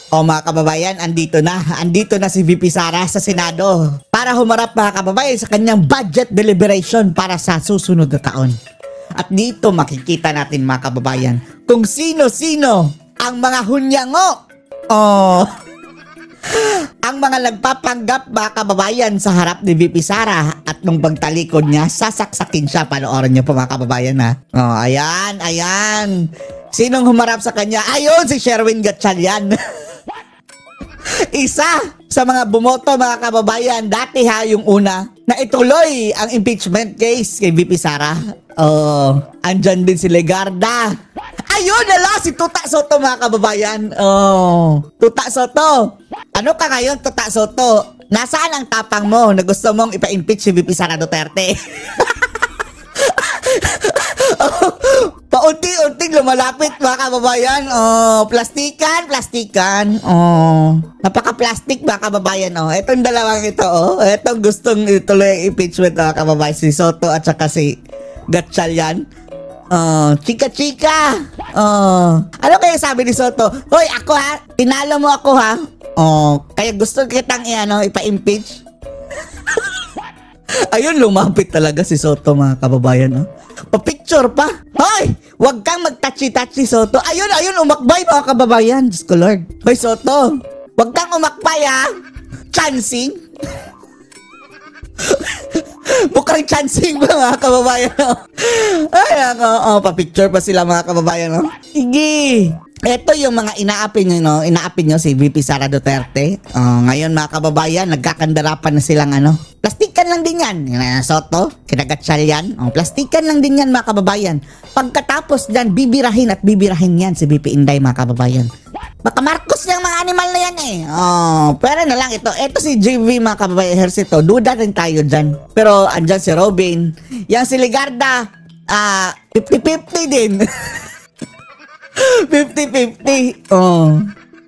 O mga kababayan, andito na si VP Sara sa Senado para humarap mga kababayan sa kanyang budget deliberation para sa susunod na taon. At dito makikita natin mga kababayan kung sino-sino ang mga hunyango ang mga nagpapanggap mga kababayan sa harap ni VP Sara, at nung pagtalikod niya, sasaksakin siya. Panoorin niyo po mga kababayan ha. Ayan. Sinong humarap sa kanya? Ayun, si Sherwin Gatchalian. Isa sa mga bumoto mga kababayan, dati yung una, na ituloy ang impeachment case kay VP Sara. Andyan din si Legarda. Ayun, si Tuta Soto mga kababayan. Tuta Soto. Ano ka ngayon, Tuta Soto? Nasaan ang tapang mo na gusto mong ipa-impeach si VP Sara Duterte? Paunti-unting lumalapit mga kababayan. Plastikan. Napaka-plastic mga kababayan. Itong dalawang ito. Itong gustong ituloy ang impeachment mga kababayan. Si Soto at saka si Gatchalian. Chika. Ano kaya sabi ni Soto? Hoy, ako tinalo mo ako kaya gusto kitang ipa-impeach. Ayun, lumapit talaga si Soto mga kababayan. Pa-picture pa. Hoy, wag kang mag-touchy-touchy Soto. Ayun, umakbay mga kababayan. Diyos ko Lord. Hoy Soto, wag kang umakbay Chancing. Mukhang chancing ba mga kababayan? Pa-picture pa sila mga kababayan. Sige. Ito yung mga inaapi nyo si VP Sara Duterte. Ngayon mga kababayan, nagkakandarapan na silang plastikan lang din yan. Soto, Gatchalian. Plastikan lang din yan mga kababayan. Pagkatapos dyan, bibirahin yan si VP Inday mga kababayan. Baka Marcos yung mga animal na yan pero na lang ito. Ito si JV mga kababayan, Ejercito. Duda rin tayo dyan. Pero andyan si Robin. Yang si Legarda, 50-50 din. 50-50.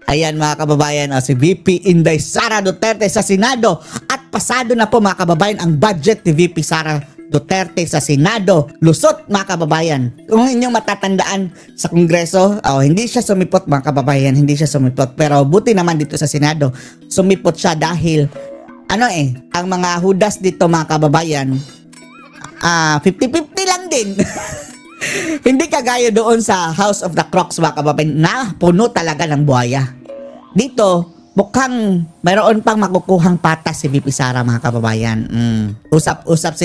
Ayan mga kababayan, si VP Inday Sara Duterte sa Senado. At pasado na po mga kababayan ang budget ni VP Sara Duterte sa Senado. Lusot mga kababayan. Kung inyong matatandaan sa Kongreso, hindi siya sumipot mga kababayan, hindi siya sumipot. Pero buti naman dito sa Senado, sumipot siya dahil ang mga hudas dito mga kababayan, 50-50 lang din. Hindi kagaya doon sa House of the Crocs mga kababayan na puno talaga ng buhaya. Dito, mukhang mayroon pang makukuhang patas si VP Sara mga kababayan. Usap-usap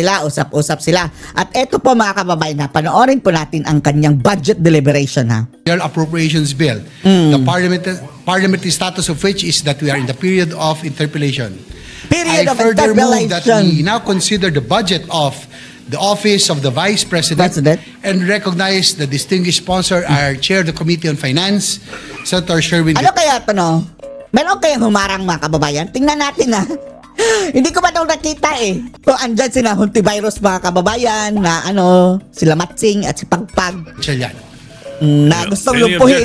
sila. At eto po mga kababayan, panoorin po natin ang kanyang budget deliberation Appropriations bill. The parliamentary status of which is that we are in the period of interpellation. I further move that we now consider the budget of the Office of the Vice President and recognize the distinguished sponsor, our Chair of the Committee on Finance, Senator Sherwin. Ano kaya ito Meron kayang humarang mga kababayan? Tingnan natin Hindi ko pa daw nakita Kung andyan sila Hontivirus mga kababayan na sila Matsing at si Pagpag. Na gustong lumpuhin.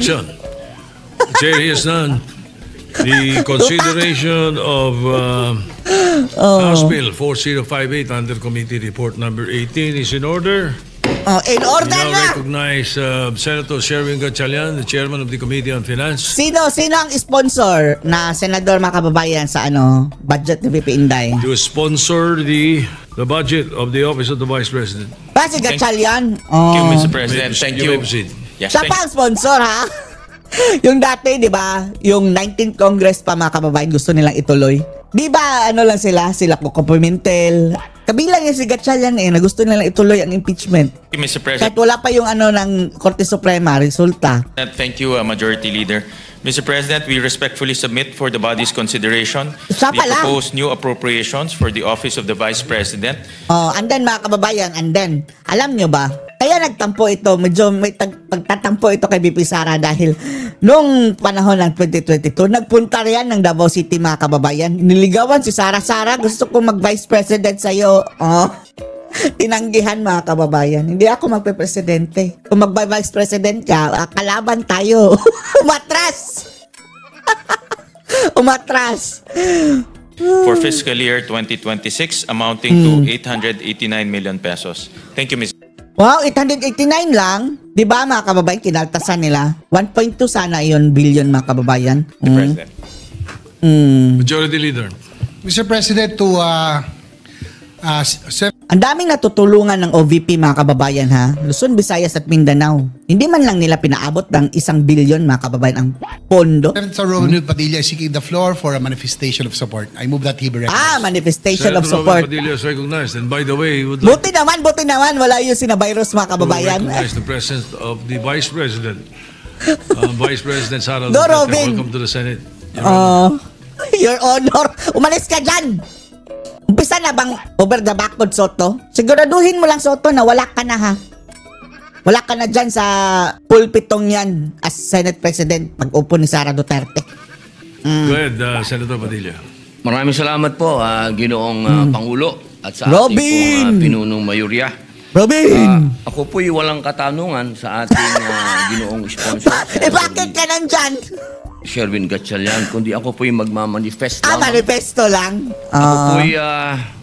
Chair is none. The consideration of House Bill 4058 under Committee Report number 18 is in order. In order we now na! recognize Senator Sherwin Gatchalian, the Chairman of the Committee on Finance. Sino ang sponsor na senador mga kababayan sa budget ni VP Inday? To sponsor the budget of the Office of the Vice President. Si Gatchalian. Thank you, Mr. President. Thank you. Siya pa ang sponsor Yung dati, di ba, yung 19th Congress pa mga kababayan gusto nilang ituloy. Di ba, lang sila Coco Pimentel. Kabilang yung si Gatchalian na gusto nilang ituloy ang impeachment. Thank you, Mr. President. Kahit wala pa yung ng Korte Suprema, resulta. Thank you, Majority Leader. Mr. President, we respectfully submit for the body's consideration the proposed new appropriations for the Office of the Vice President. And then mga kababayan, alam nyo ba, kaya nagtampo ito, medyo may pagtatampo ito kay VP Sara dahil nung panahon ng 2022, nagpunta riyan ng Davao City mga kababayan. Niligawan si Sara, gusto ko mag-Vice President sa'yo. Tinanggihan mga kababayan. Hindi ako magpe-presidente. Kung mag-Vice President ka, kalaban tayo. Umatras. For fiscal year 2026 amounting to 889 million pesos. Thank you, Ms. Wow, 889 lang. Di ba mga kababayan, kinaltasan nila. 1.2 sana yun billion mga kababayan. Mr. President. Majority Leader. Mr. President, to Ang daming natutulungan ng OVP mga kababayan ha. Luzon, Visayas at Mindanao. Hindi man lang nila pinaabot ng 1 billion mga kababayan ang pondo. Senator Robin Padilla is seeking the floor for a manifestation of support. I move that he be recognized. Manifestation of Senator support. Robin Padilla is recognized. And by the way, would like Buti naman. Wala yung sinavirus mga to kababayan. recognize the presence of the Vice President. Vice President Sara Go, Duterte. Robin. Welcome to the Senate. Your Honor. Your Honor, umalis ka dyan! Umpisa na bang over the backboard, Soto? Siguraduhin mo lang, Soto, na wala ka na ha. Wala ka na dyan sa pulpitong yan as Senate President pag-upo ni Sara Duterte. Go ahead, Senator Padilla. Maraming salamat po, Ginoong Pangulo at sa Robin! ating pong pinunong mayorya. Robin! Ako po'y walang katanungan sa ating ginoong sponsor. Bakit ka nandyan? Sherwin Gatchalian, kundi ako po'y magmamanifest lamang. Manifesto lang. Ako po'y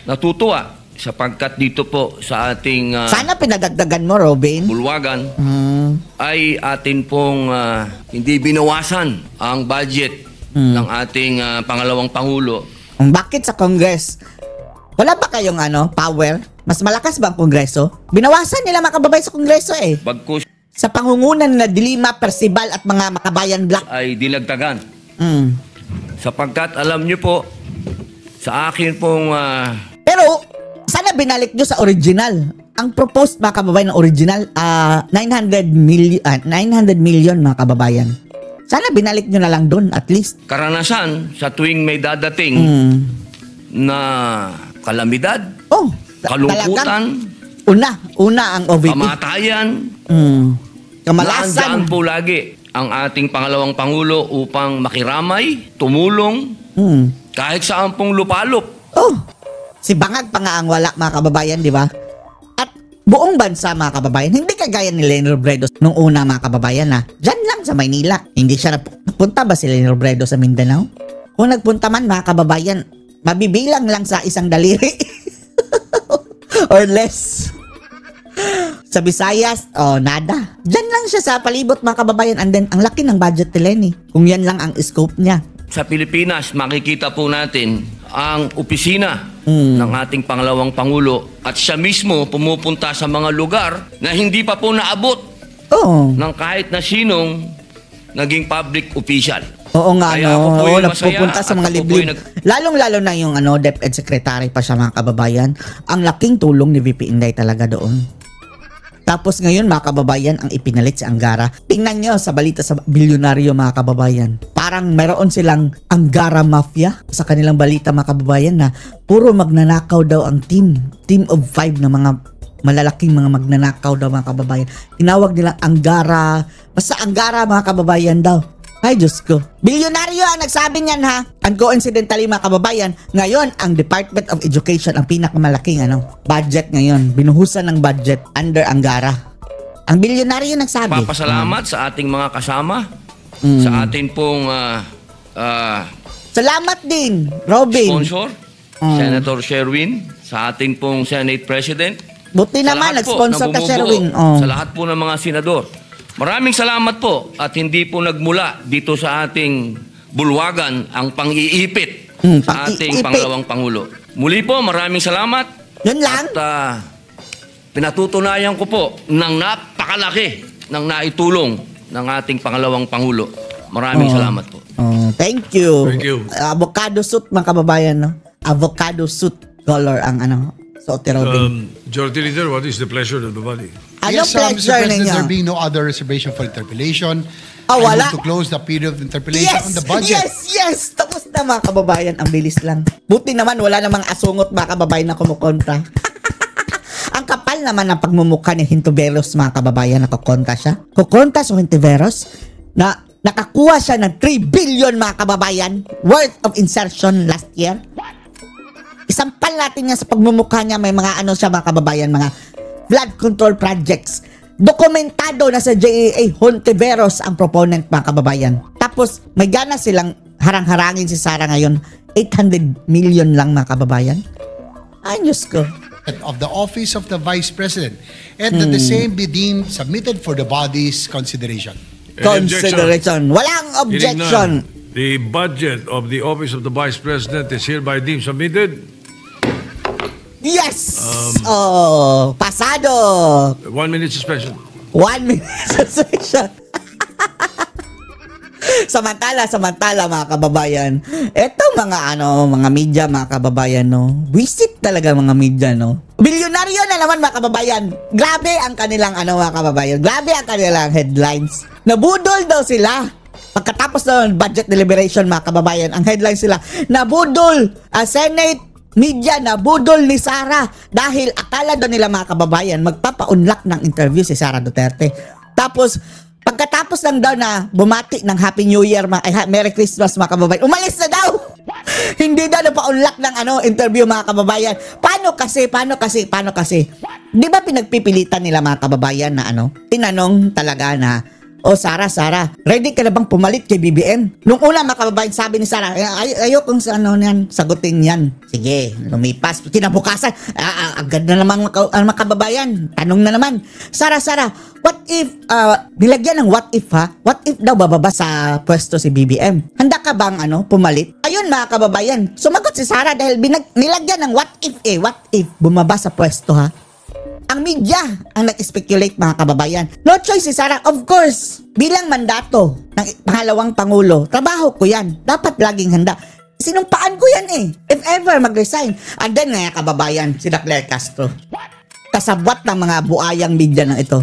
natutuwa sapagkat dito po sa ating Sana pinadagdagan mo, Robin. bulwagan ay atin pong hindi binawasan ang budget ng ating pangalawang Pangulo. Bakit sa Congress? Wala ba kayong power? Mas malakas ba ang Kongreso? Binawasan nila mga kababayan sa Kongreso eh. Bagkus Sa pangungunan na Dilima, Percival at mga Makabayan Black. ay dinagdagan. Sapagkat alam niyo po, sa akin pong Pero, sana binalik nyo sa original. Ang proposed mga kababayan ng original, 900 million mga kababayan. Sana binalik nyo na lang doon at least. karanasan sa tuwing may dadating na kalamidad, kalungkutan, Una ang OVP. kamatayan, Kamalasan. naandyan po lagi ang ating pangalawang Pangulo upang makiramay, tumulong, kahit saan pong lupalop. Si Bangag pa nga ang wala mga kababayan, di ba? At buong bansa mga kababayan, hindi kagaya ni Leni Robredo nung una mga kababayan na dyan lang sa Maynila. Hindi siya napunta ba si Leni Robredo sa Mindanao? Kung nagpunta man mga kababayan, mabibilang lang sa isang daliri. Or less. Sa Visayas, nada. Diyan lang siya sa palibot mga kababayan. And then, ang laki ng budget ni Leni. Kung yan lang ang scope niya. Sa Pilipinas, makikita po natin ang opisina ng ating pangalawang Pangulo at siya mismo pumupunta sa mga lugar na hindi pa po naabot ng kahit na sinong naging public official. Oo nga, Kaya ako po'y masaya nagpupunta sa at mga ako liblib. po'y Lalong-lalo na yung DepEd Secretary pa siya mga kababayan. Ang laking tulong ni VP Inday talaga doon. Tapos ngayon mga kababayan, ang ipinalit si Angara. Tingnan nyo sa balita sa bilyonaryo mga kababayan. Parang meron silang Angara Mafia sa kanilang balita mga kababayan na puro magnanakaw daw ang team. Team of 5 na mga malalaking mga magnanakaw daw mga kababayan. Tinawag nilang Angara. Basta Angara mga kababayan daw. Ay, Diyos ko. Bilyonaryo ang nagsabi niyan ha. And coincidentally mga kababayan, ngayon ang Department of Education ang pinakamalaking budget ngayon. Binuhusan ng budget under Angara. Ang bilyonaryo nagsabi. Papasalamat sa ating mga kasama, sa ating pong Salamat din, Robin. sponsor, Senator Sherwin, sa ating pong Senate President. Buti Sa naman, lahat po nag-sponsor na ka, bumubuo, Sherwin. Sa lahat po ng mga senador. Maraming salamat po at hindi po nagmula dito sa ating bulwagan ang pang-iipit sa ating pang-iipit. pangalawang Pangulo. Muli po, maraming salamat. Yun lang. At pinatutunayan ko po ng napakalaki ng naitulong ng ating pangalawang Pangulo. Maraming salamat po. Thank you. Thank you. Avocado suit mga kababayan, no? Avocado suit color ang suot ni Robin. Majority Leader, what is the pleasure of the body? Ano Yes, Mr. pleasure President, ninyo? there being no other reservation for interpellation, Wala. I move to close the period of interpellation on the budget. Yes! Tapos na mga kababayan, ang bilis lang. Buti naman, wala namang asungot mga kababayan na kumukontra. Ang kapal naman ng pagmumukha ni Hintuveros mga kababayan na kukontra siya. Kukontra sa Hintuveros na nakakuha siya ng 3 billion mga kababayan worth of insertion last year. Isampal natin niya sa pagmumukha niya, may mga siya mga kababayan, mga flood control projects. Dokumentado na sa JEA, Hontiveros ang proponent mga kababayan. Tapos may gana silang harang-harangin si Sara ngayon. 800 million lang mga kababayan. Ay, Diyos ko. of the office of the Vice President and that the same be deemed submitted for the body's consideration. Consideration. Walang objection. The budget of the office of the Vice President is hereby deemed submitted. Yes! Pasado. 1 minute suspension. 1 minute suspension. Samantala mga kababayan, etong mga media mga kababayan, no. Visit talaga mga media, no. Bilyonaryo na naman mga kababayan. Grabe ang kanilang mga kababayan. Grabe ang kanilang headlines. Nabudol daw sila. Pagkatapos ng budget deliberation mga kababayan, ang headline sila, nabudol Senate media, nabudol ni Sara dahil akala daw nila mga kababayan magpapa-unlock ng interview si Sara Duterte. Tapos pagkatapos lang daw na bumati ng Happy New Year, Merry Christmas mga kababayan, umalis na daw. Hindi daw pa-unlock ng interview mga kababayan. Paano kasi? Di ba pinagpipilitan nila mga kababayan na tinanong talaga na, Sara, ready ka na bang pumalit kay BBM? Nung una mga kababayan, sabi ni Sara, ayokong sagutin yan. Sige, lumipas. Kinabukasan, agad na naman mga kababayan. Tanong na naman, Sara, what if, nilagyan ng what if ha? What if daw bababa sa pwesto si BBM? Handa ka bang pumalit? Ayun mga kababayan, sumagot si Sara dahil nilagyan ng what if bumaba sa pwesto ha? Ang media ang nag-speculate mga kababayan. No choice si Sara, of course. Bilang mandato ng pangalawang pangulo, trabaho ko yan. Dapat laging handa. Sinumpaan ko yan eh. If ever mag-resign. And then nga kababayan, si Claire Castro. Kasabwat ng mga buayang media na ito.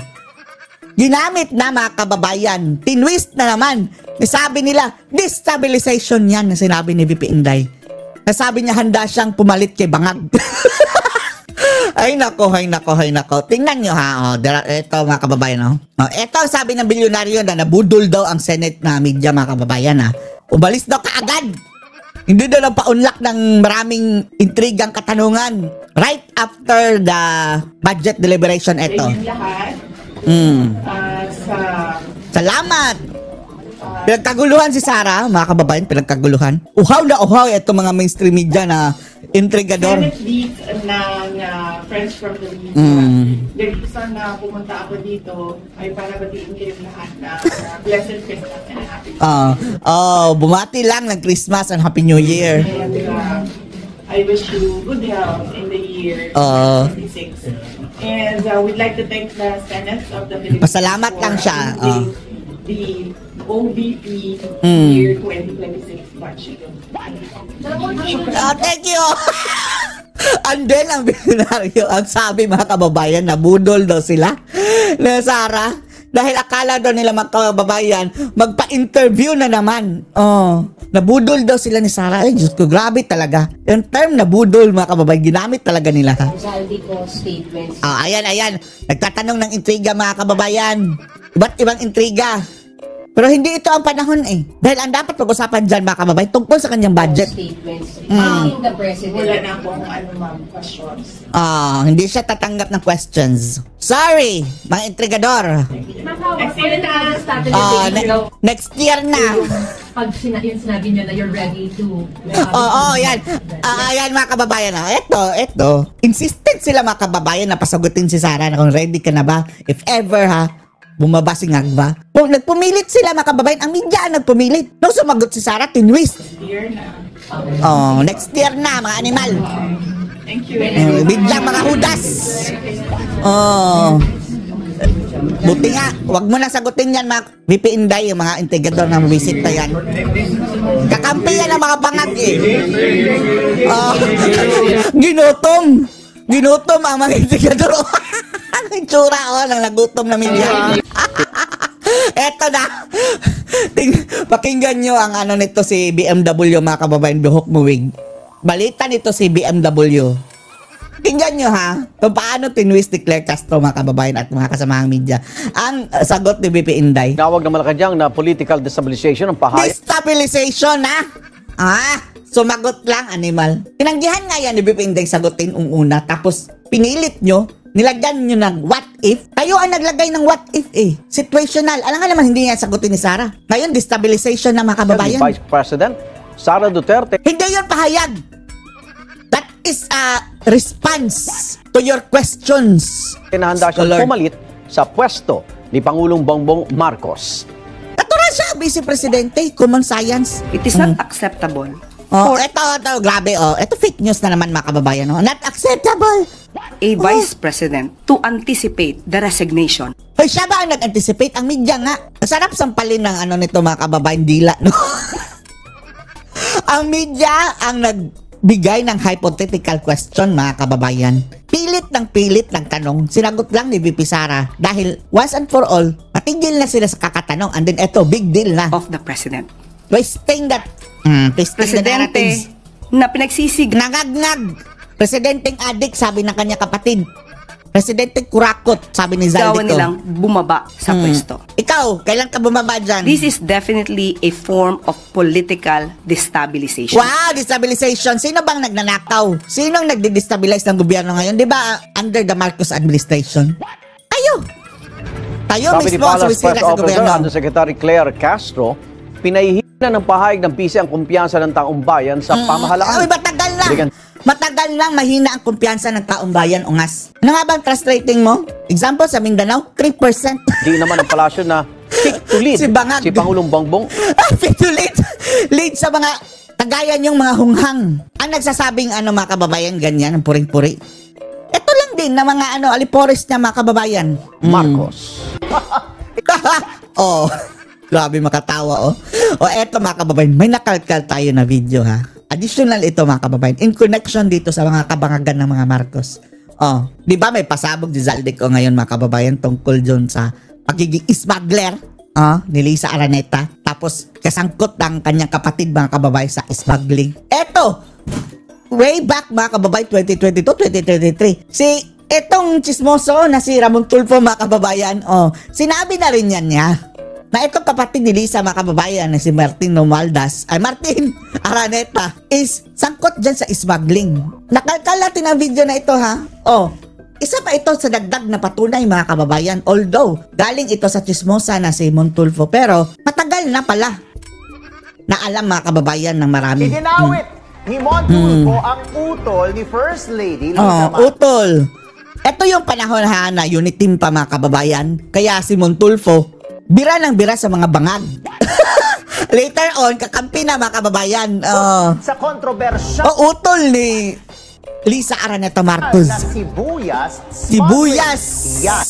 Ginamit na mga kababayan. Tinwist na naman. Nasabi nila, destabilization yan na sinabi ni VP Inday. Nasabi niya handa siyang pumalit kay Bangag. Ay nako. Tingnan nyo ha. Ito mga kababayan. Ito ang sabi ng bilyonaryo na nabudol daw ang Senate na media mga kababayan ha. Umalis daw kaagad. Hindi daw pa-unlock ng maraming intrigang katanungan. Right after the budget deliberation ito. Salamat. Pinagkaguluhan si Sara, mga kababayan, pinagkaguluhan. Uhaw na uhaw itong mga mainstream media na intrigador. Senate leads ng Friends from the Media. The reason na pumunta ako dito ay para batiin kayong lahat na blessed Christmas and a Happy New Year. Bumati lang ng Christmas and Happy New Year. And I wish you good health in the year 2026. And we'd like to thank the Senate of the Philippines. Pasalamat lang siya. The OVP year 2026 budget. Thank you! And then, ang binaryo, ang sabi mga kababayan, nabudol daw sila na Sara. Dahil akala daw nila mga kababayan, magpa-interview na naman. Nabudol daw sila ni Sara. Ay, Diyos ko, grabe talaga. Yung term nabudol, mga kababayan, ginamit talaga nila. Statements. Ayan. Nagtatanong ng intriga, mga kababayan. Iba't ibang intriga. Pero hindi ito ang panahon eh. Dahil ang dapat pag-usapan dyan mga kababayan tungkol sa kanyang budget. Statements. The president. Wala na akong questions. Hindi siya tatanggap ng questions. Sorry, mga intrigador. Next year na. Pag yung sinabi nyo na you're ready to... yan. Yan mga kababayan. Ito. Insistent sila mga kababayan na pasagutin si Sara na kung ready ka na ba. If ever bumaba si Ngagba. Nagpumilit sila mga kababayan. Ang media ang nagpumilit. Nung sumagot si Sara, tinwist. Next year na, mga animal. Thank you. Biglang mga hudas. Buti nga, wag mo na sagutin yan mga VP Inday, yung mga integrador na visit na yan. Kakampi yan ang mga Bangag eh. Ginutom ang mga integrador. Ang itsura ng nagutom na media. Eto na. Pakinggan nyo ang nito si BMW mga kababayan, Buhok Muwig. Balita nito si BMW. Tingnan nyo kung paano tinwist ni Claire Castro mga kababayan at mga kasamahang media. Ang sagot ni VP Inday. Tawag na Malacanang na political destabilization ang pahayag. Destabilization sumagot lang animal. Tinanggihan nga yan ni VP Inday sagutin una. Tapos pinilit nyo. Nilagyan nyo ng what if. Kayo ang naglagay ng what if situational. Alam nga naman hindi nga sagutin ni Sara. Ngayon destabilization na mga kababayan. Vice President Sara Duterte. Hindi yun pahayag. That is a response to your questions. Kinahanda siyang pumalit sa pwesto ni Pangulong Bongbong Marcos. Natural siya, Vice Presidente, common science. It is not acceptable. Ito, grabe, ito fake news na naman mga kababayan. Not acceptable. A Vice President to anticipate the resignation. Hoy, siya ba ang nag-anticipate? Ang media nga. Masarap sampalin ng nito mga kababayan, dila, no? Ang media ang nagbigay ng hypothetical question, mga kababayan. Pilit ng tanong. Sinagot lang ni VP Sara dahil once and for all, matigil na sila sa kakatanong. And then eto, big deal na. Of the President. Twisting that Presidente na pinagsisig. Nangagngag. Presidenteng adik, sabi ng kanya kapatid. Presidenteng kurakot, sabi ni Zal dito. Nilang bumaba sa pwesto. Ikaw, kailan ka bumaba dyan? This is definitely a form of political destabilization. Wow, destabilization. Sino bang nagnanakaw? Sino ang nagdi-destabilize ng gobyerno ngayon? Di ba under the Marcos administration? Tayo Sabi ni mismo ang Palace sumisira Press sa Officer gobyerno. Undersecretary Claire Castro, pinahihina ng pahayag ng PC ang kumpiyansa ng taong bayan sa pamahalaan. Ay, matagal lang mahina ang kumpiyansa ng taong bayan, ungas. Ano nga bang trust rating mo? Example, sa Mindanao, 3%. Di naman ang palasyo na pick to lead si Pangulong Bongbong. Pick to lead. Lead sa mga kagayan yung mga hunghang. Ang nagsasabing mga kababayan, ganyan, ang puring-puri. Ito lang din na mga alipores niya mga kababayan. Marcos. Grabe makatawa, eto mga kababayan, may nakalkal tayo na video, ha. Additional ito mga kababayan, in connection dito sa mga kabangagan ng mga Marcos. Di ba may pasabog si Zaldic ngayon mga kababayan tungkol dyan sa pagiging smuggler ni Lisa Araneta. Tapos kasangkot ng kanyang kapatid mga kababayan sa smuggling. Eto, way back mga kababayan, 2022, 2023. Etong chismoso na si Ramon Tulfo mga kababayan, sinabi na rin yan niya na itong kapatid ni Lisa mga kababayan na si Martin Araneta is sangkot dyan sa smuggling. Nakalkal natin ang video na ito, ha? Isa pa ito sa dagdag na patunay mga kababayan, although galing ito sa chismosa na si Montulfo, pero matagal na pala na alam mga kababayan ng marami. Iginawit ni Montulfo ang utol ni First Lady Lisa utol. Ito yung panahon na unit team pa mga kababayan, kaya si Montulfo bira ng bira sa mga bangag. Later on, kakampi na mga kababayan. Sa kontrobersya. Utol ni Lisa Araneta Marcos. Sibuyas. Yes.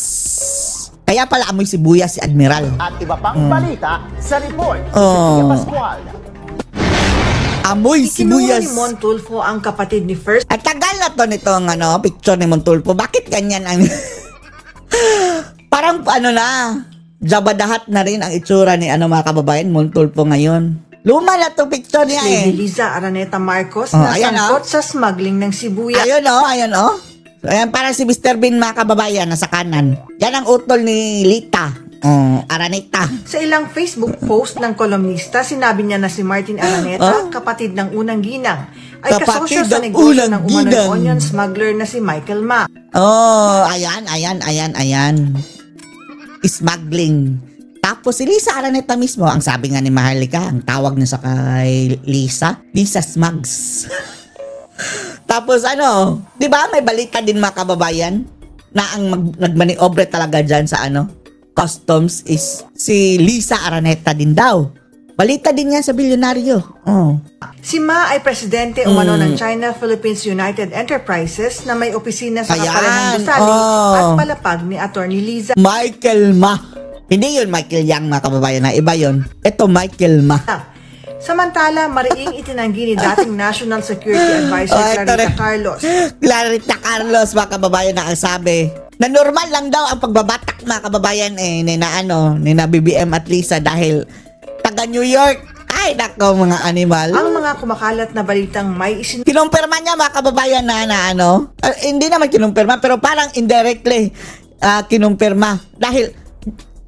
Kaya pala amoy sibuyas si Admiral. At iba pang balita sa report. Pascual. Amoy sibuyas. Ikinuha ni Montulfo ang kapatid ni First. At tagal na to nitong picture ni Montulfo. Bakit ganyan ang... Parang jabadahat na rin ang itsura ni mga kababayan, Montulfo ngayon. Luma na itong picture niya Lady Liza Araneta Marcos na sangkot sa smuggling ng sibuyas. Ayun Ayan, para si Mr. Bean mga kababayan, nasa kanan. Yan ang utol ni Lita Araneta. Sa ilang Facebook post ng kolumnista, sinabi niya na si Martin Araneta, kapatid ng unang ginang, ay kasosyo sa negosyo ng umano'y onion smuggler na si Michael Ma. Ayan. Smuggling. Tapos si Lisa Araneta mismo, ang sabi nga ni Maharlika, ang tawag niya sa kay Lisa Smugs. Tapos di ba may balita din mga kababayan na ang nagmaniobre talaga dyan sa customs is si Lisa Araneta din daw. Balita din yan sa bilyonaryo. Si Ma ay presidente umano ng China Philippines United Enterprises na may opisina sa kaparehong gusali at palapag ni Attorney Liza. Michael Ma. Hindi yun Michael Yang mga kababayan na iba yun. Ito Michael Ma. Samantala, mariing itinanggi ni dating National Security Advisor Clarita Carlos mga kababayan na ang sabi na normal lang daw ang pagbabatak mga kababayan ni na BBM at Lisa dahil taga New York. Ay, nako mga animal. Ang mga kumakalat na balitang may kinumpirma niya mga kababayan na hindi naman kinumpirma pero parang indirectly kinumpirma dahil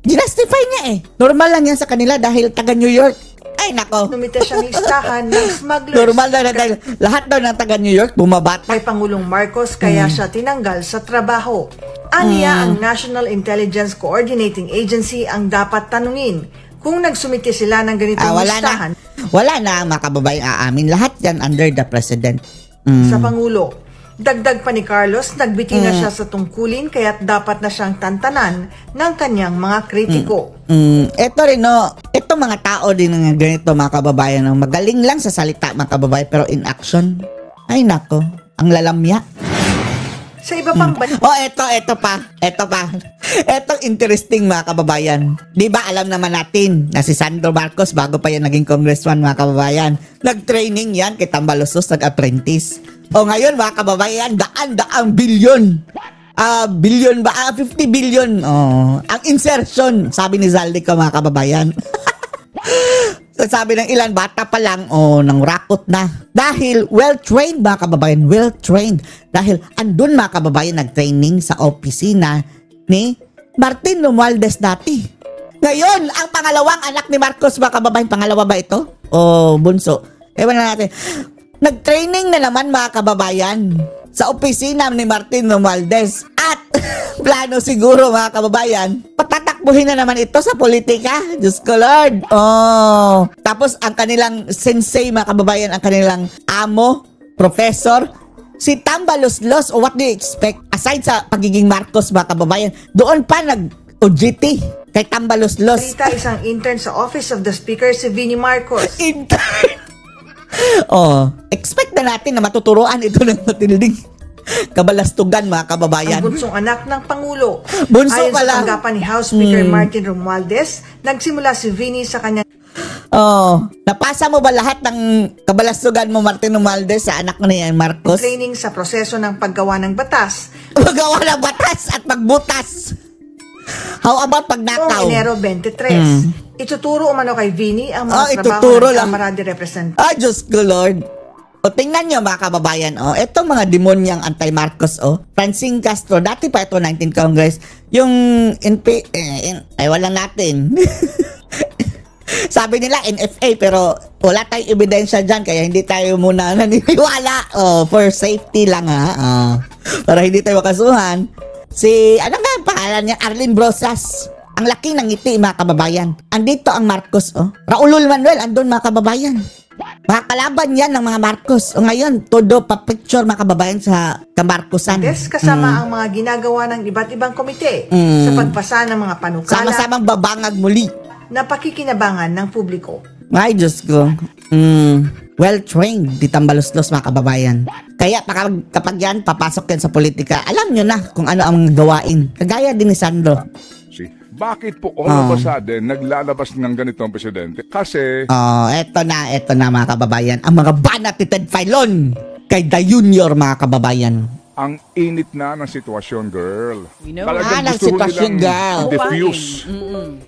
ginastify niya Normal lang yan sa kanila dahil taga New York. Ay, nako. Numita siyang listahan ng smugglers. Normal na dahil lahat daw ng taga New York bumabat. Kay Pangulong Marcos kaya siya tinanggal sa trabaho. Aniya ang National Intelligence Coordinating Agency ang dapat tanungin kung nagsumite sila ng ganitong listahan. Wala na mga kababayan aamin. Lahat yan under the President. Sa Pangulo. Dagdag pa ni Carlos, nagbiti na siya sa tungkulin kaya't dapat na siyang tantanan ng kanyang mga kritiko. Ito rin, no, itong mga tao din ng ganito, mga kababayan, no, magaling lang sa salita, mga kababayan, pero in action, ay nako, ang lalamya. Sa iba pang ito pa. Etong interesting, mga kababayan. Di ba alam naman natin na si Sandro Marcos, bago pa yan naging congressman, mga kababayan, nag-training yan kay Tambaluslos, nag-apprentice. O ngayon, mga kababayan, daan-daang bilyon. Bilyon ba? 50 billion. Ang insertion, sabi ni Zaldico, mga kababayan. Sabi ng ilan, bata pa lang, nang rakot na. Dahil well-trained, mga kababayan, well-trained. Dahil andun, mga kababayan, nag-training sa opisina ni Martin Romualdez dati. Ngayon, ang pangalawang anak ni Marcos, mga kababayan, pangalawa ba ito? O bunso? Ewan na natin. Nag-training na naman, mga kababayan, sa opisina ni Martin Romualdez. At plano siguro, mga kababayan, patatakbuhin na naman ito sa politika. Diyos ko, Lord. Tapos ang kanilang sensei, mga kababayan, ang kanilang amo, professor, si Tambaluslos. What do you expect? Aside sa pagiging Marcos, mga kababayan, doon pa nag-OJT kay Tambaluslos. Balita, isang intern sa Office of the Speaker, si Vinnie Marcos. Intern! Expect na natin na matuturoan ito ng matinding kabalastugan, mga kababayan. Ang bunsong anak ng Pangulo. Bunso Ayon pala. sa tanggapan ni House Speaker Martin Romualdez, nagsimula si Vinnie sa kanyang napasa mo ba lahat ng kabalastugan mo, Martin Romualdez, sa anak ni Marcos? training sa proseso ng paggawa ng batas. Paggawa ng batas at magbutas. How about pagnakaw? Noong Enero 23, ituturo umano kay Vinnie ang mga trabaho ng Kamara de Representantes. Diyos ko, Lord. Tingnan nyo, mga kababayan, etong mga demonyang anti-Marcos, Francine Castro, dati pa ito, 19 Congress, yung wala natin. Sabi nila NFA, pero wala tayong ebidensya dyan, kaya hindi tayo muna naniniwala. For safety lang, para hindi tayo makasuhan. Si, pangalan niya? Arlene Brosas. Ang laki ng ngiti, mga kababayan. Andito ang Marcos, Raul Manuel, andun, mga kababayan. Mga kalaban yan ng mga Marcos. Ngayon, todo pa-picture, mga kababayan, sa kamarcosan. Kasama ang mga ginagawa ng iba't ibang komite sa pagpasa ng mga panukala. Sama-samang babangag muli. Na pakikinabangan ng publiko. Ay, Diyos ko. Well-trained, di Tambaluslos, mga kababayan. Kaya kapag yan, papasok yan sa politika, alam nyo na kung ano ang gawain. Kagaya din ni Sandro. Bakit po all of a sudden naglalabas ng ganitong presidente? Kasi... eto na, mga kababayan. Ang mga banat ni Ted Filon kay The Junior, mga kababayan. Ang init na ng sitwasyon, girl. Talagang gusto nilang diffuse.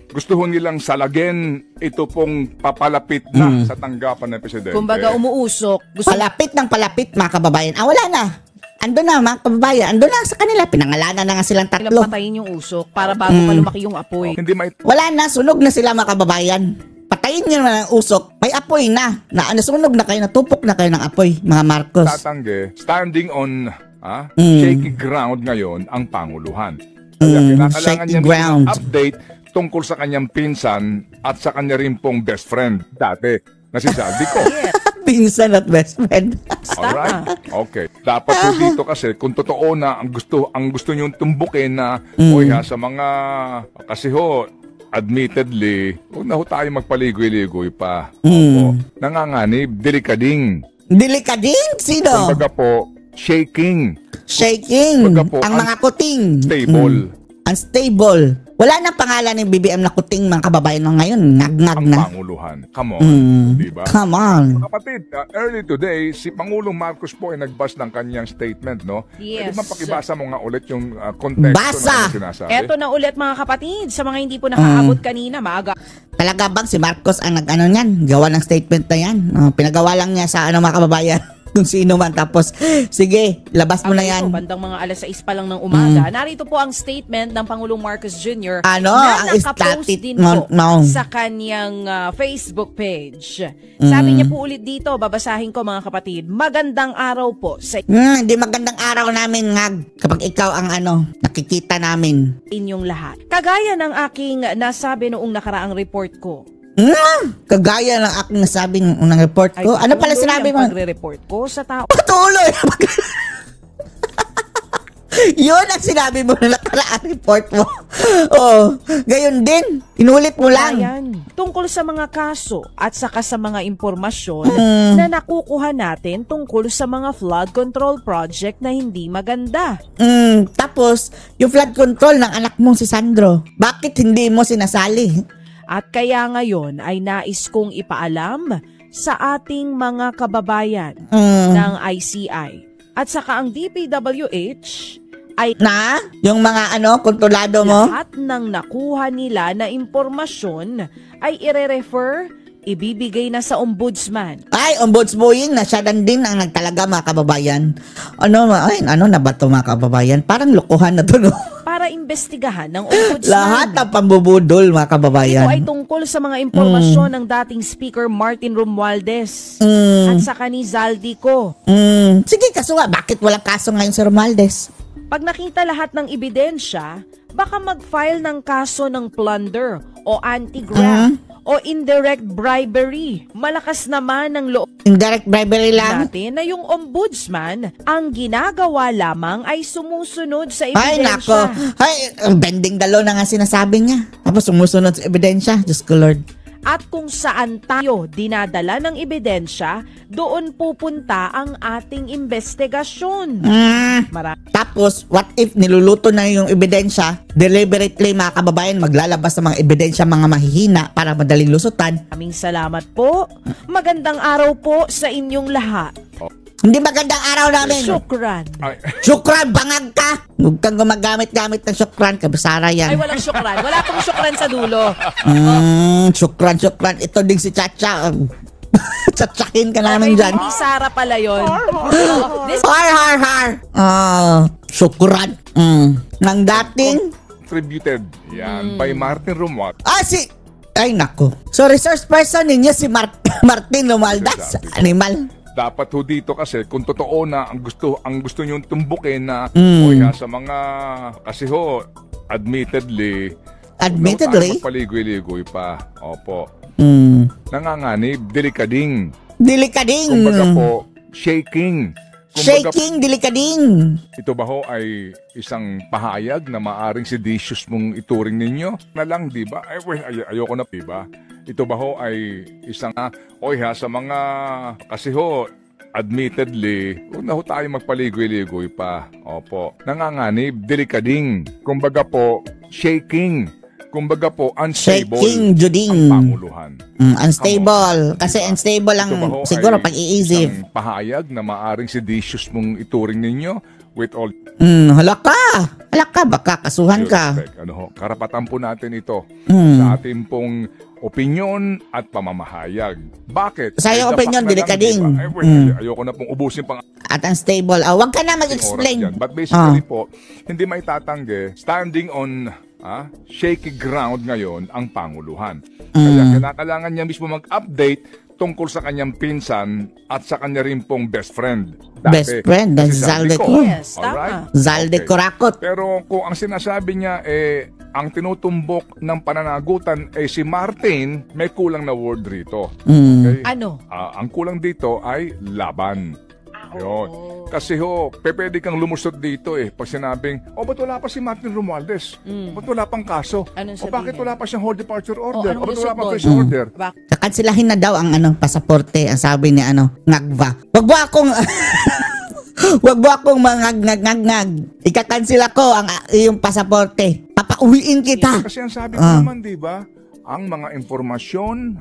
Gusto nilang salagin ito pong papalapit na sa tanggapan ng presidente. Kumbaga umuusok. Palapit ng palapit, mga kababayan. Wala na. Ando na, mga kababayan. Ando na sa kanila. Pinangalanan na nga silang tatlo. Patayin yung usok para bago pa lumaki yung apoy. Wala na. Sunog na sila, mga kababayan. Patayin nyo na ng usok. May apoy na. Nasunog na kayo. Natupok na kayo ng apoy, mga Marcos. Tatangge, standing on shaky ground ngayon ang Panguluhan. Kaya kinakailangan niya ng update tungkol sa kanyang pinsan at sa kanya rin pong best friend dati na si Zaldico. Pinsan at best friend. Alright. Okay. Dapat po dito kasi kung totoo na ang gusto niyong tumbukin na sa mga kasi admittedly, huwag na tayo magpaligoy-ligoy pa. Nanganganib, delikading. Delikading? Sino? Kumbaga po, shaking. Ang mga kuting. Stable. Unstable. Wala nang pangalan ng BBM na kuting, mga kababayan ng ngayon. Ngag-ngag na. Ang Panguluhan. Come on. Diba? Come on. Mga kapatid, early today, si Pangulong Marcos po ay nagbas ng kanyang statement, no? Yes. Pwede man pakibasa mo nga ulit yung konteksto na sinasabi. Eto na ulit, mga kapatid. Sa mga hindi po nakaabot kanina, maaga. Talaga bang si Marcos ang nag-ano niyan? Gawa ng statement na yan? Pinagawa lang niya sa mga kababayan. Kung sino man. Tapos, sige, labas mo na yan. So, bandang mga alas 6 pa lang ng umaga. Narito po ang statement ng Pangulong Marcos Jr. Ang na nakapost din po sa kanyang Facebook page. Sabi niya po ulit dito, babasahin ko, mga kapatid, magandang araw po sa hindi magandang araw namin, Ngag, kapag ikaw ang nakikita namin. Inyong lahat. Kagaya ng aking nasabi noong nakaraang report ko. Kagaya ng aking nasabi ng report ko. Ano pala sinabi mo? Pagre-report ko sa tao. Patuloy! Yun ang sinabi mo na nakaraang report mo. Oh, gayon din. Inulit mo lang. Ayan, tungkol sa mga kaso at saka sa mga impormasyon na nakukuha natin tungkol sa mga flood control project na hindi maganda. Tapos, yung flood control ng anak mong si Sandro, bakit hindi mo sinasali? At kaya ngayon ay nais kong ipaalam sa ating mga kababayan ng ICI at saka ang DPWH ay na yung mga kontrolado mo, lahat ng nakuha nila na impormasyon ay ire-refer, ibibigay na sa ombudsman. Ay, ombudsman na siya din ang nagtalaga, mga kababayan. Ano na ba ito, mga kababayan? Parang lokohan na to, no? Para imbestigahan ng ombudsman. Lahat ng pambubudol, mga kababayan. Ito ay tungkol sa mga impormasyon ng dating Speaker Martin Romualdez at saka ni Zaldico. Sige, kaso nga, bakit walang kaso ngayon si Romualdez? Pag nakita lahat ng ebidensya, baka mag-file ng kaso ng plunder o anti-graft o indirect bribery. Malakas naman ang loob indirect bribery lang natin na yung ombudsman ang ginagawa lamang ay sumusunod sa ebidensya. Ay, nako. Ay, bending dalo na nga sinasabi niya. Tapos sumusunod sa ebidensya. Diyos ko, Lord. At kung saan tayo dinadala ng ebidensya, doon pupunta ang ating investigasyon. Tapos, what if niluluto na yung ebidensya, deliberately, mga kababayan, maglalabas ng mga ebidensya, mga mahihina para madaling lusutan? Aming salamat po. Magandang araw po sa inyong lahat. Hindi magandang araw namin. Syukran. Syukran, bangag ka. Huwag kang gumagamit-gamit ng syukran. Kabisara yan. Ay, walang syukran. Wala pong syukran sa dulo. Syukran. Ito din si Chacha. Tsatsakin ka namin dyan. Hindi Sara pala yun. Har. Syukran. Nang dating Tributed. Yan. By Martin Romualdez. Ay, nako. So, resource person ninyo si Martin Romualdez. Animal. Dapat ho dito kasi kung totoo na ang gusto niyo tumbukin na sa mga kasi ho admittedly magpaligoy-ligoy pa. Opo. Nanganganib, delikading. Kumbaga po, shaking. Delikading. Ito ba ho ay isang pahayag na maaring seditious mong ituring ninyo? Na lang, di ba? Ayoko na, di ba? Ito ba ho ay isang, sa mga, kasi ho, admittedly, huwag na ho tayo magpaligoy-ligoy pa. Opo. Nanganganib, delikading. Kumbaga po, shaking. Kumbaga po, unstable. Juding. Ang panguluhan. Unstable. Kasi unstable lang siguro pag-iisip. Isang pahayag na maaring seditious mong ituring ninyo with all... Halaka, baka kasuhan ka. Karapatan po natin ito sa ating pong opinyon at pamamahayag. Bakit? Sa iyong opinyon, delikading. Ayoko na pong ubusin pang... At unstable. Huwag ka na mag-explain. But basically po, hindi maitatanggi, standing on shaky ground ngayon ang Panguluhan. Kaya kailangan niya mismo mag-update tungkol sa kanyang pinsan at sa kanya rin pong best friend. Best friend, si Zaldico. Yes, tama. Zaldico Rakot. Pero kung ang sinasabi niya ang tinutumbok ng pananagutan si Martin, may kulang na word rito. Okay? Ano? Ang kulang dito ay laban. Yun. Kasi pwede kang lumusot dito pag sinabing, ba't wala pa si Martin Romualdez? Ba't wala pang kaso? O bakit wala pa siyang hold departure order? O ba't wala pa prison order? Kakansilahin na daw ang pasaporte, ang sabi ni Ngagva. Wag mo akong ngag. Ikakansila ko ang iyong pasaporte. Papauwiin kita. Kasi ang sabi ko naman, di ba? Ang mga informasyon,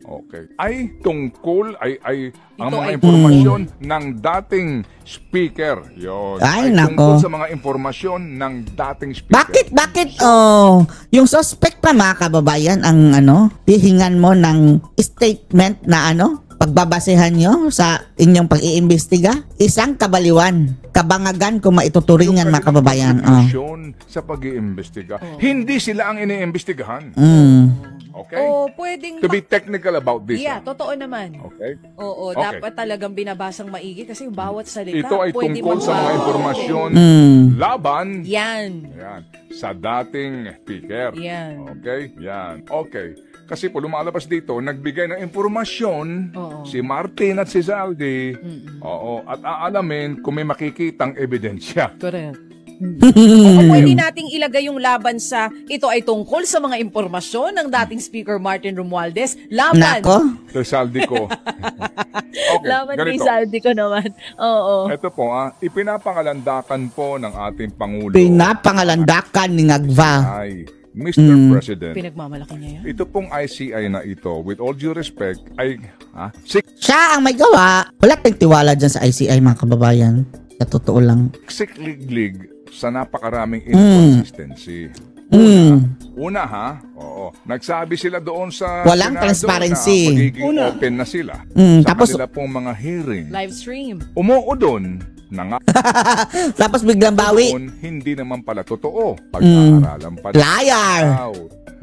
Okay. Ay tungkol ang mga impormasyon ng dating speaker. Yun. Ay tungkol sa mga impormasyon ng dating speaker. Bakit? Yung suspect pa, mga kababayan, ang hihingan mo ng statement na pagbabasehan nyo sa inyong pag-iimbestiga, isang kabaliwan, kabangagan kung maituturing yan, mga kababayan. Sa pag-iimbestiga. Hindi sila ang iniimbestigahan. Okay? Pwedeng... To be technical about this. Yeah, totoo naman. Okay? Oo, dapat talagang binabasang maigi kasi yung bawat salita ito ay tungkol sa mga impormasyon laban. Yan. Sa dating speaker. Yan. Okay? Yan. Okay. Kasi po lumalabas dito, nagbigay ng informasyon si Martin at si Zaldi. Oo, at aalamin kung may makikitang ebidensya. Correct. O pwede nating ilagay yung laban sa ito ay tungkol sa mga impormasyon ng dating Speaker Martin Romualdez. Laban! Sa Zaldi ko. Okay, laban kay ganito. Zaldi ko naman. Oo. Ito po, ipinapangalandakan po ng ating Pangulo. Pinapangalandakan ni Ngagva. Ay, Mr. President. Pinagmamalaki niya yan. Ito pong ICI na ito, with all due respect, ay siya ang may gawa. Wala tayong tiwala dyan sa ICI, mga kababayan. Sa totoo lang. Sikliglig sa napakaraming inconsistency. Una ha, nagsabi sila doon sa walang Senado transparency. na magiging open na sila sa tapos, kanila pong mga hearing. Live stream. Umuudon na nga. Tapos biglang bawi. Hindi naman pala totoo. Pag-aaralan pa. Liar!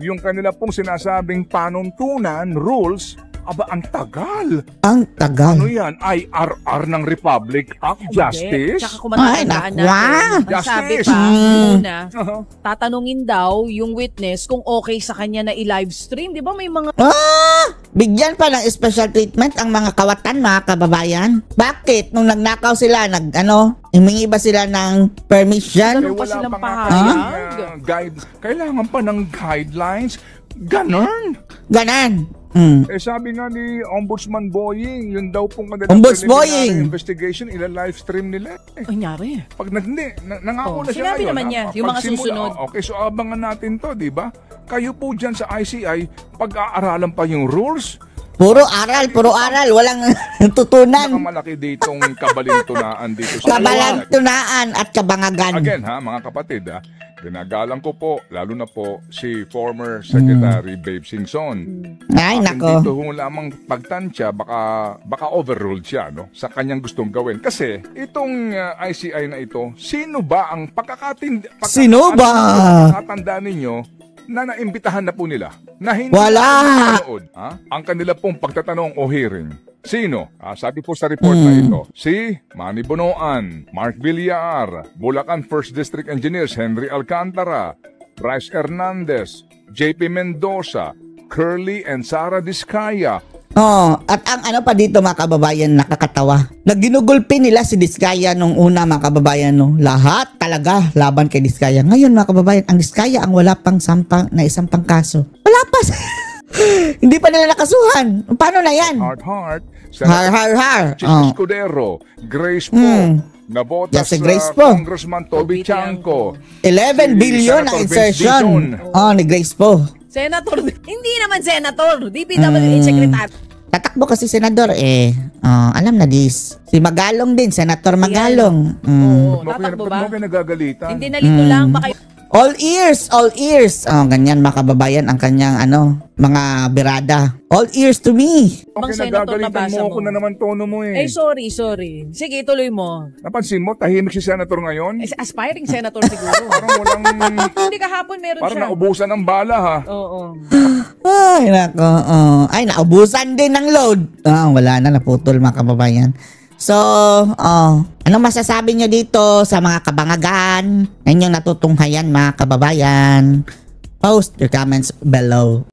Yung kanila pong sinasabing panuntunan, rules, aba, ang tagal. Ang tagal. Ano yan? IRR ng Republic Act Justice? Tsaka kung matatandaan natin, ang sabi pa, una, tatanungin daw yung witness kung okay sa kanya na i-live stream. Di ba may mga... Bigyan pa ng special treatment ang mga kawatan, mga kababayan. Bakit? Nung nagnakaw sila, humingi ba sila ng permission? Ganun pa silang pahayag. Kailangan pa ng guidelines. Ganon. Sabi nga ni Ombudsman Boying, yun daw pong investigation, ila-live stream nila. Anyari. Pag nangako na siya sinabi ngayon. naman niya, yung mga susunod. Okay, so abangan natin to, di ba? Kayo po dyan sa ICI, pag-aaralan pa yung rules. Puro aral, walang tutunan. Nakamalaki ditong kabalintunaan dito sa kabalintunaan at kabangagan. Again mga kapatid ginagalang ko po, lalo na po si former Secretary Babe Singson. Ay, nako. Dito lamang pagtansya, baka overruled siya sa kanyang gustong gawin. Kasi itong ICI na ito, sino ba ang pakakatandaan ninyo na naimbitahan na po nila? Na hindi manood, ang kanila pong pagtatanong o hearing. Sino? Sabi po sa report na ito, si Manny Bonoan, Mark Villar, Bulacan 1st District Engineers Henry Alcantara, Bryce Hernandez, JP Mendoza, Curly and Sara Diskaya. At ang pa dito, mga kababayan, nakakatawa. Nagginugulpi nila si Diskaya nung una, mga kababayan, Lahat talaga laban kay Diskaya. Ngayon, mga kababayan, ang Diskaya ang wala pang isampang kaso. Wala pa. Hindi pa nila nakasuhan. Paano na yan? Har. Har. Escudero, Grace po. Nabota sa Congressman Toby Chanco. 11 billion ang insertion. Ni Grace po. Senator, hindi naman senator, DPWH secretary. Tatakbo kasi senador alam na dis. Si Magalong din, Senator Magalong. Tatakbo ba? Ba't mo kayo nagagalitan? Hindi nalito lang, baka all ears. Ganyan, mga kababayan, ang kanyang mga berada. All ears to me. Okay, nagagalitan mo ako na naman tono mo sorry. Sige, tuloy mo. Napansin mo, tahimik si Senator ngayon? Aspiring Senator siguro. Parang walang... Hindi kahapon meron parang siya. Parang naubusan ng bala, ha? Oo. Ay, nako. Ay, naubusan din ng load. Wala na, naputol, mga kababayan. So, anong masasabi nyo dito sa mga kabangagan? Inyong natutunghayan, mga kababayan? Post your comments below.